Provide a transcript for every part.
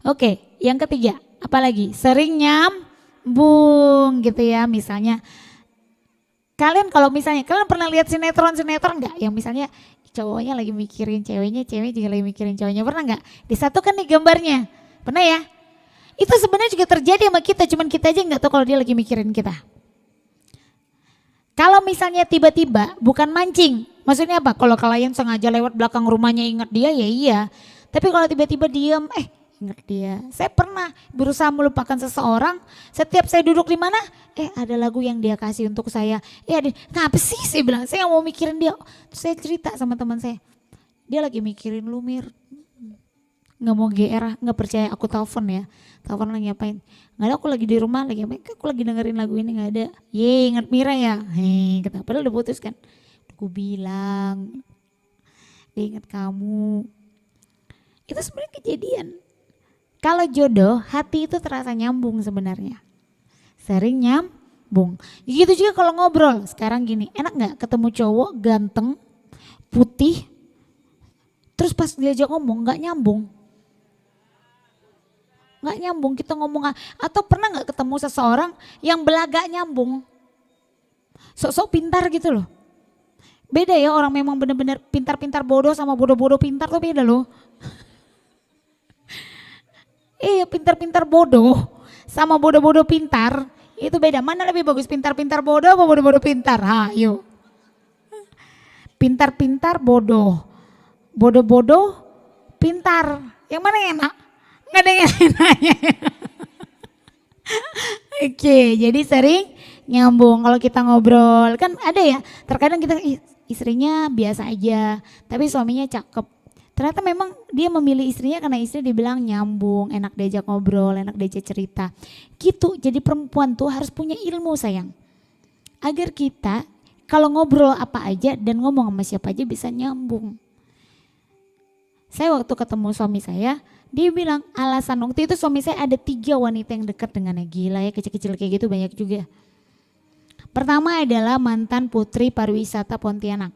Oke, yang ketiga, apalagi sering nyambung gitu ya. Misalnya kalian kalau misalnya kalian pernah lihat sinetron nggak? Yang misalnya cowoknya lagi mikirin ceweknya, cewek juga lagi mikirin cowoknya, pernah nggak? Disatukan nih gambarnya, pernah ya? Itu sebenarnya juga terjadi sama kita, cuman kita aja nggak tahu kalau dia lagi mikirin kita. Kalau misalnya tiba-tiba bukan mancing, maksudnya apa? Kalau kalian sengaja lewat belakang rumahnya ingat dia ya iya. Tapi kalau tiba-tiba diam, ingat dia. Saya pernah berusaha melupakan seseorang, setiap saya duduk di mana, ada lagu yang dia kasih untuk saya. Kenapa sih saya bilang, saya gak mau mikirin dia. Terus saya cerita sama teman saya, dia lagi mikirin lu Mir. Nggak mau GR, nggak percaya aku telepon ya. Telepon lagi ngapain? Nggak ada, aku lagi di rumah lagi ngapain? Aku lagi dengerin lagu ini nggak ada. Ingat Mira ya? Kata padahal udah putus kan. Aku bilang, dia ingat kamu. Itu sebenarnya kejadian. Kalau jodoh, hati itu terasa nyambung sebenarnya. Sering nyambung. Gitu juga kalau ngobrol. Sekarang gini, enak nggak ketemu cowok ganteng, putih, terus pas diajak ngomong nggak nyambung. Nggak nyambung kita ngomong, atau pernah nggak ketemu seseorang yang belaga nyambung, sok-sok pintar gitu loh. Beda ya, orang memang benar-benar pintar-pintar bodoh sama bodoh-bodoh pintar tuh beda loh. Iya, pintar-pintar bodoh sama bodoh-bodoh pintar itu beda. Mana lebih bagus, pintar-pintar bodoh apa bodoh-bodoh pintar? Yuk. Pintar-pintar bodoh, bodoh-bodoh pintar. Yang mana yang enak? Nggak ada yang nanya. Oke, jadi sering nyambung kalau kita ngobrol. Kan ada ya, terkadang kita istrinya biasa aja, tapi suaminya cakep. Ternyata memang dia memilih istrinya karena istri dibilang nyambung, enak diajak ngobrol, enak diajak cerita. Gitu, jadi perempuan tuh harus punya ilmu sayang. Agar kita kalau ngobrol apa aja dan ngomong sama siapa aja bisa nyambung. Saya waktu ketemu suami saya, dia bilang alasan waktu itu suami saya ada 3 wanita yang dekat dengannya. Gila ya, kecil-kecil kayak gitu banyak juga. Pertama adalah mantan putri pariwisata Pontianak.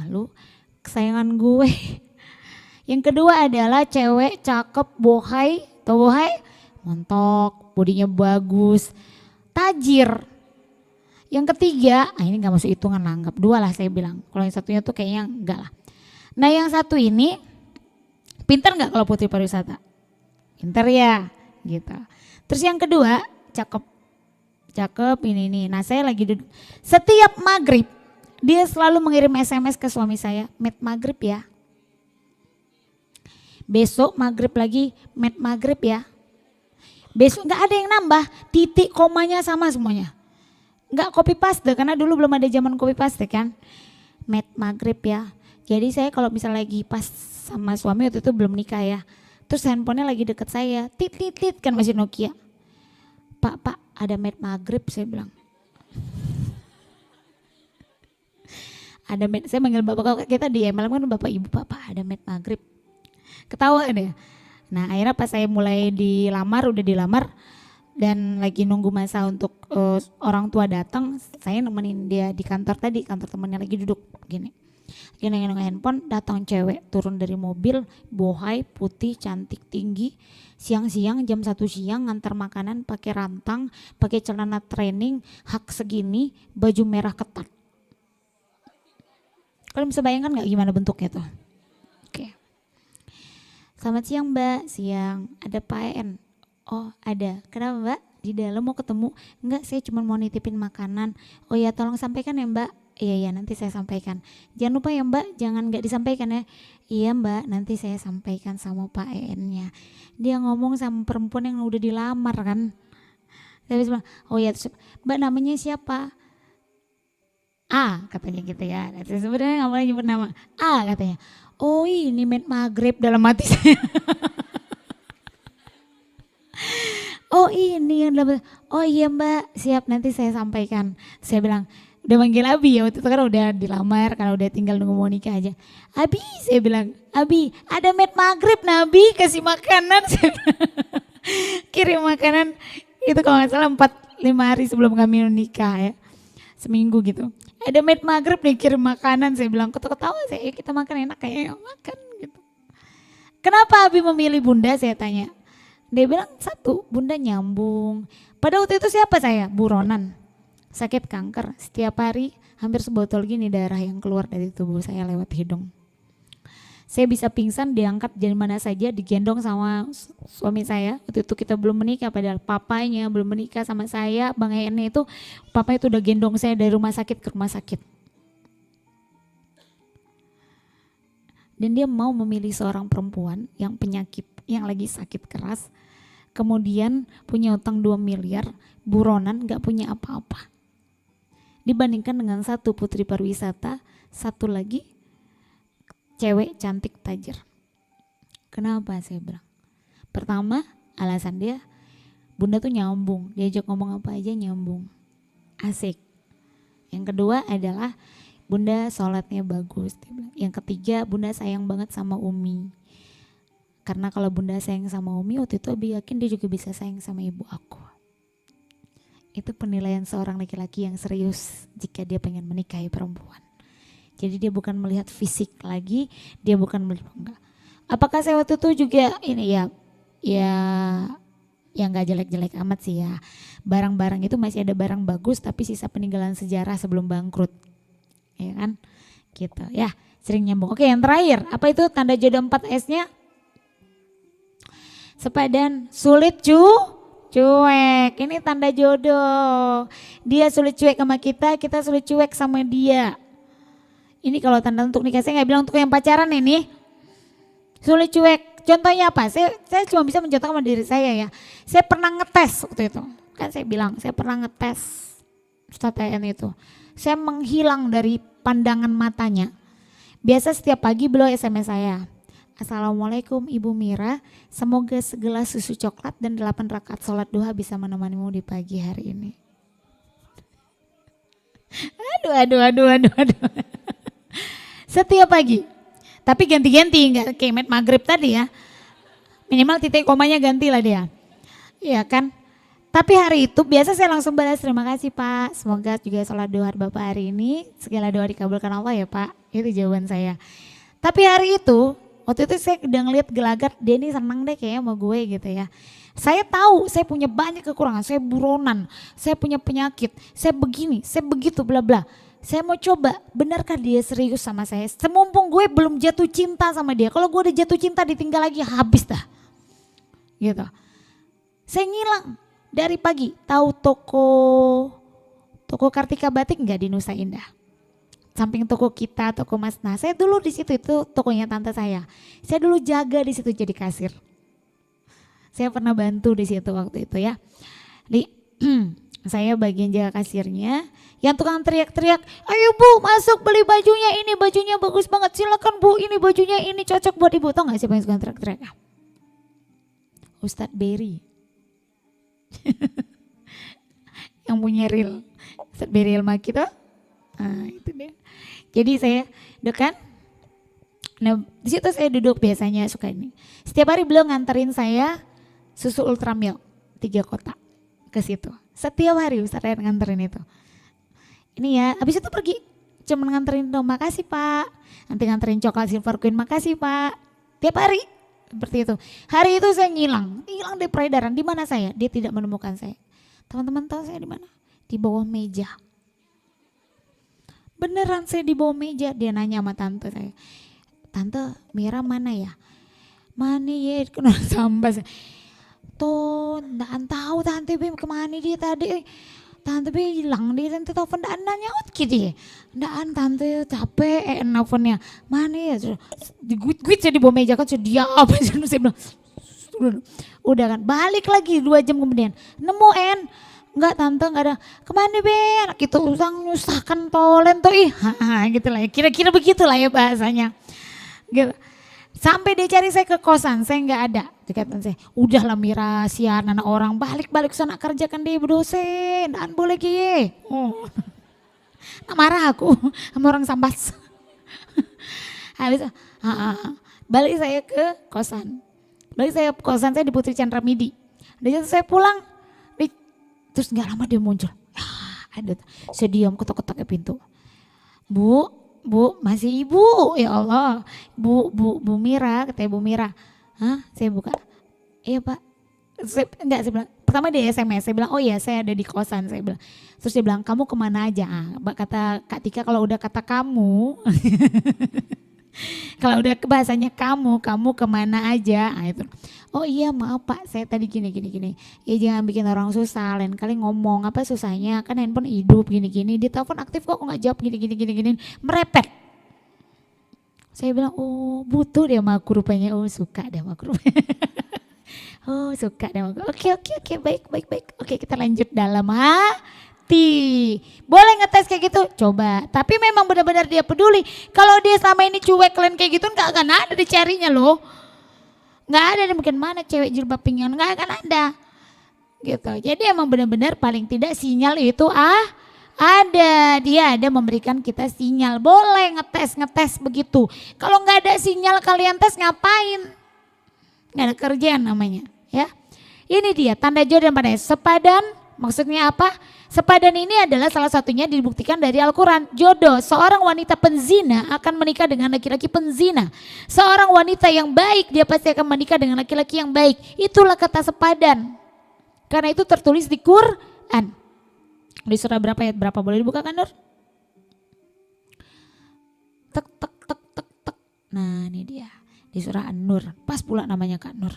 Lu kesayangan gue. Yang kedua adalah cewek cakep bohai, tau bohai? Montok, bodinya bagus, tajir. Yang ketiga, ini gak masuk hitungan lah, anggap 2 lah saya bilang. Kalau yang satunya tuh kayaknya enggak lah. Nah yang satu ini, pintar nggak kalau putri pariwisata? Pintar ya, gitu. Terus yang kedua, cakep ini nih. Nah saya lagi duduk, setiap maghrib dia selalu mengirim SMS ke suami saya, met maghrib ya. Besok maghrib lagi, met maghrib ya. Besok nggak ada yang nambah, titik komanya sama semuanya. Nggak copy paste karena dulu belum ada zaman copy paste kan. Met maghrib ya. Jadi saya kalau misalnya lagi pas sama suami waktu itu belum nikah ya. Terus handphonenya lagi deket saya, tit kan masih Nokia. Pak ada met maghrib saya bilang. Ada met, saya manggil bapak kita di MLM kan bapak ibu, pak ada met maghrib. Ketawa deh. Nah akhirnya pas saya mulai udah dilamar dan lagi nunggu masa untuk orang tua datang, saya nemenin dia di kantor tadi, kantor temannya lagi duduk gini. Gini handphone, datang cewek turun dari mobil, bohai, putih, cantik, tinggi, siang-siang jam 1 siang ngantar makanan pakai rantang, pakai celana training, hak segini, baju merah ketat. Kalian bisa bayangkan nggak gimana bentuknya tuh? Oke. Selamat siang Mbak, siang. Ada Pak En? Oh ada, kenapa Mbak? Di dalam mau ketemu? Enggak, saya cuma mau nitipin makanan. Oh ya tolong sampaikan ya Mbak. Iya nanti saya sampaikan. Jangan lupa ya Mbak, jangan nggak disampaikan ya. Iya Mbak, nanti saya sampaikan sama Pak En-nya. Dia ngomong sama perempuan yang udah dilamar kan. Saya bilang, oh ya Mbak namanya siapa? A katanya gitu ya. Sebenarnya nggak boleh nyebut nama. A katanya. Oh ini met maghrib dalam hati saya. Oh ini yang dalam. Oh iya Mbak, siap nanti saya sampaikan. Saya bilang, udah manggil Abi ya waktu itu kan udah dilamar, kalau udah tinggal nunggu mau nikah aja. Abi saya bilang, Abi ada met maghrib Nabi kasih makanan. Kirim makanan itu kalau nggak salah 4-5 hari sebelum kami nikah ya, seminggu gitu. Ada met maghrib nih kirim makanan, saya bilang ketawa saya, kita makan enak kayaknya makan gitu. Kenapa Abi memilih Bunda saya tanya. Dia bilang satu, bunda nyambung. Pada waktu itu siapa saya? buronan, sakit kanker. Setiap hari hampir sebotol gini darah yang keluar dari tubuh saya lewat hidung. Saya bisa pingsan, diangkat dari mana saja, digendong sama suami saya. Waktu itu kita belum menikah, padahal papanya belum menikah sama saya. Bang Ene itu, papa itu udah gendong saya dari rumah sakit ke rumah sakit. Dan dia mau memilih seorang perempuan yang penyakit, yang lagi sakit keras. Kemudian punya utang 2 miliar, buronan, gak punya apa-apa. Dibandingkan dengan satu putri pariwisata, satu lagi cewek cantik tajir. Kenapa saya bilang? Pertama, alasan dia, bunda tuh nyambung, diajak ngomong apa aja nyambung, asik. Yang kedua adalah bunda sholatnya bagus. Dia bilang. Yang ketiga, bunda sayang banget sama Umi. Karena kalau bunda sayang sama Umi, waktu itu Abi yakin dia juga bisa sayang sama ibu aku. Itu penilaian seorang laki-laki yang serius jika dia pengen menikahi perempuan. Jadi dia bukan melihat fisik lagi, dia bukan melihat enggak. Apakah saya waktu itu juga ini ya nggak jelek-jelek amat sih ya. Barang-barang itu masih ada barang bagus tapi sisa peninggalan sejarah sebelum bangkrut. Ya kan? Gitu ya, sering nyambung. Oke, yang terakhir, apa itu tanda jodoh 4S-nya? Sepadan, sulit cuek. Ini tanda jodoh. Dia sulit cuek sama kita sulit cuek sama dia. Ini kalau tanda untuk nikah, saya nggak bilang untuk yang pacaran ini. Sulit cuek. Contohnya apa? Saya cuma bisa mencontohkan sama diri saya ya. Saya pernah ngetes waktu itu. Kan saya bilang, saya pernah ngetes Ustadz TN itu. Saya menghilang dari pandangan matanya. Biasa setiap pagi beliau SMS saya. Assalamualaikum Ibu Mira, semoga segelas susu coklat dan 8 rakaat sholat duha bisa menemanimu di pagi hari ini. Aduh. Setiap pagi, tapi ganti-ganti, nggak kayak maghrib tadi ya. Minimal titik komanya ganti lah dia. Iya kan? Tapi hari itu biasa saya langsung balas, terima kasih Pak. Semoga juga sholat duha Bapak hari ini, segala doa dikabulkan Allah ya Pak. Itu jawaban saya. Tapi hari itu, waktu itu saya udah ngeliat gelagat, dia ini senang deh kayaknya sama gue gitu ya. Saya tahu saya punya banyak kekurangan, saya buronan, saya punya penyakit, saya begini, saya begitu bla bla. Saya mau coba, benarkah dia serius sama saya? Semumpung gue belum jatuh cinta sama dia. Kalau gue udah jatuh cinta ditinggal lagi habis dah. Gitu. Saya ngilang dari pagi. Tahu toko Kartika Batik nggak di Nusa Indah? Samping toko kita, toko Mas. Nah, saya dulu di situ, itu tokonya tante saya. Saya dulu jaga di situ jadi kasir. Saya pernah bantu di situ waktu itu ya. Saya bagian jaga kasirnya. Yang tukang teriak-teriak, ayo Bu masuk beli bajunya ini, bajunya bagus banget, silakan Bu, ini bajunya ini cocok buat Ibu. Tau gak siapa yang suka teriak-teriak? Ustadz Berry. Yang punya real. Ustadz Berry Elmaki tuh. Nah itu dia. Jadi saya dekat. Nah di situ saya duduk biasanya suka ini. Setiap hari beliau nganterin saya susu Ultramilk 3 kotak ke situ. Setiap hari Ustadz Ryan nganterin itu. Ini ya, habis itu pergi. Cuma nganterin dong, makasih Pak. Nanti nganterin coklat Silver Queen, makasih Pak. Tiap hari seperti itu. Hari itu saya hilang dari peredaran. Di mana saya? Dia tidak menemukan saya. Teman-teman tahu saya di mana? Di bawah meja. Beneran saya di bawah meja. Dia nanya sama tante saya. Tante, Mira mana ya? Mana ya? Kena sampah. Tuh, nggak tahu tante Bim kemana dia tadi. Tante bilang dia tante telepon dan nyaut gitu ya. Ndaan tante capek nelfonnya. Mana ya? Diguit-guit saya di bawah meja kan dia apa sih saya bilang. Udah kan balik lagi 2 jam kemudian. Nemu enggak tante enggak ada. Kemana Ben? Gitu usang nyusahkan tolen tuh gitu lah ya. Kira-kira begitulah ya bahasanya. Gitu. Sampai dia cari saya ke kosan, saya nggak ada. Dikatakan saya, udahlah Mira, sian anak orang balik-balik sana kerjakan dia berdosen, dan boleh kie. Oh. Nah, marah aku sama orang Sambas. Habis, balik saya ke kosan. Saya di Putri Chandra Midi. Dan saya pulang, terus nggak lama dia muncul. Ada, saya diam ketok-ketok ke pintu. Bu, masih Ibu, ya Allah. Bu Mira, kata Ibu Mira. Hah, saya buka. Iya Pak, Enggak, saya bilang, pertama dia SMS, saya bilang oh iya saya ada di kosan, saya bilang. Terus dia bilang kamu kemana aja? Kata Kak Tika kalau udah kata kamu, kalau udah bahasanya kamu kemana aja? Nah, itu. Oh iya maaf Pak, saya tadi gini. Ya jangan bikin orang susah, lain kali ngomong apa susahnya, kan handphone hidup gini. Dia telepon aktif kok nggak jawab gini. Merepet. Saya bilang oh butuh dia sama aku rupanya, oh suka dia sama aku rupanya. Oh suka deh. Oke, baik. Oke kita lanjut dalam hati. Boleh ngetes kayak gitu? Coba. Tapi memang benar-benar dia peduli. Kalau dia selama ini cuek kalian kayak gitu nggak akan ada dicarinya loh. Nggak ada mungkin mana cewek jilbab pingin, nggak akan ada. Gitu. Jadi emang benar-benar paling tidak sinyal itu ada. Dia ada memberikan kita sinyal. Boleh ngetes begitu. Kalau nggak ada sinyal kalian tes ngapain? Nggak ada kerjaan namanya ya. Ini dia tanda jodoh dan padan. Sepadan maksudnya apa? Sepadan ini adalah salah satunya dibuktikan dari Al-Quran. Jodoh, seorang wanita penzina akan menikah dengan laki-laki penzina. Seorang wanita yang baik dia pasti akan menikah dengan laki-laki yang baik. Itulah kata sepadan. Karena itu tertulis di Quran. Di surah berapa ayat berapa, boleh dibuka kan Nur? Tek. Nah ini dia. Di surah An-Nur, pas pula namanya Kak Nur.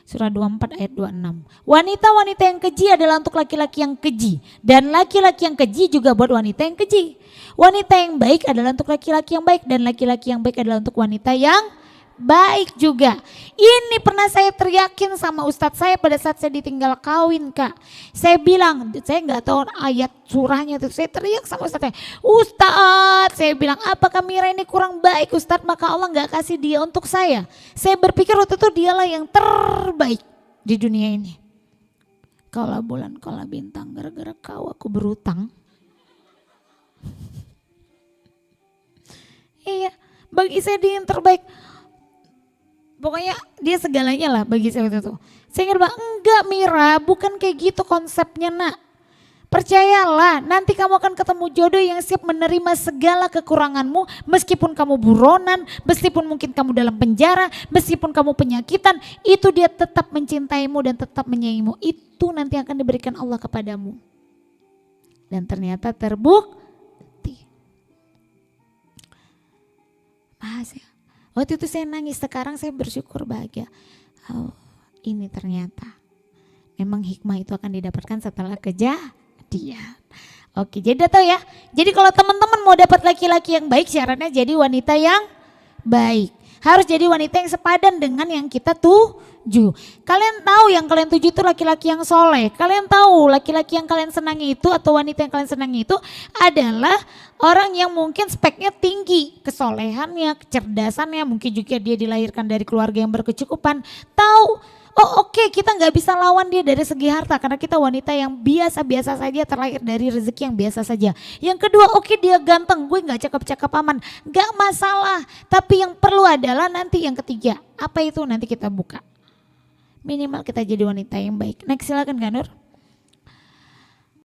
Surah 24 ayat 26. Wanita-wanita yang keji adalah untuk laki-laki yang keji. Dan laki-laki yang keji juga buat wanita yang keji. Wanita yang baik adalah untuk laki-laki yang baik. Dan laki-laki yang baik adalah untuk wanita yang baik juga. Ini pernah saya teriakin sama ustadz saya pada saat saya ditinggal kawin Kak. Saya bilang, saya nggak tahu ayat surahnya itu. Saya teriak sama ustadz saya. Ustadz, saya bilang apakah Mira ini kurang baik ustadz, maka Allah nggak kasih dia untuk saya. Saya berpikir waktu itu dialah yang terbaik di dunia ini. Kaulah bulan, kaulah bintang, gara-gara kau aku berutang. Iya, bagi saya dia yang terbaik. Pokoknya dia segalanya lah bagi saya waktu itu. Saya bilang enggak Mira, bukan kayak gitu konsepnya nak. Percayalah, nanti kamu akan ketemu jodoh yang siap menerima segala kekuranganmu. Meskipun kamu buronan, meskipun mungkin kamu dalam penjara, meskipun kamu penyakitan. Itu dia tetap mencintaimu dan tetap menyayangimu. Itu nanti akan diberikan Allah kepadamu. Dan ternyata terbukti. Makasih. Waktu itu saya nangis, sekarang saya bersyukur bahagia. Oh, ini ternyata memang hikmah itu akan didapatkan setelah kejadian. Oke, jadi udah tahu ya. Jadi kalau teman-teman mau dapat laki-laki yang baik, syaratnya jadi wanita yang baik. Harus jadi wanita yang sepadan dengan yang kita tuju. Kalian tahu yang kalian tuju itu laki-laki yang soleh. Kalian tahu laki-laki yang kalian senangi itu atau wanita yang kalian senangi itu adalah orang yang mungkin speknya tinggi. Kesolehannya, kecerdasannya, mungkin juga dia dilahirkan dari keluarga yang berkecukupan. Tahu. Oh oke, kita nggak bisa lawan dia dari segi harta karena kita wanita yang biasa-biasa saja, terlahir dari rezeki yang biasa saja. Yang kedua oke dia ganteng, gue nggak cakep-cakep aman, nggak masalah. Tapi yang perlu adalah nanti yang ketiga, apa itu nanti kita buka. Minimal kita jadi wanita yang baik. Next silakan Kak Nur.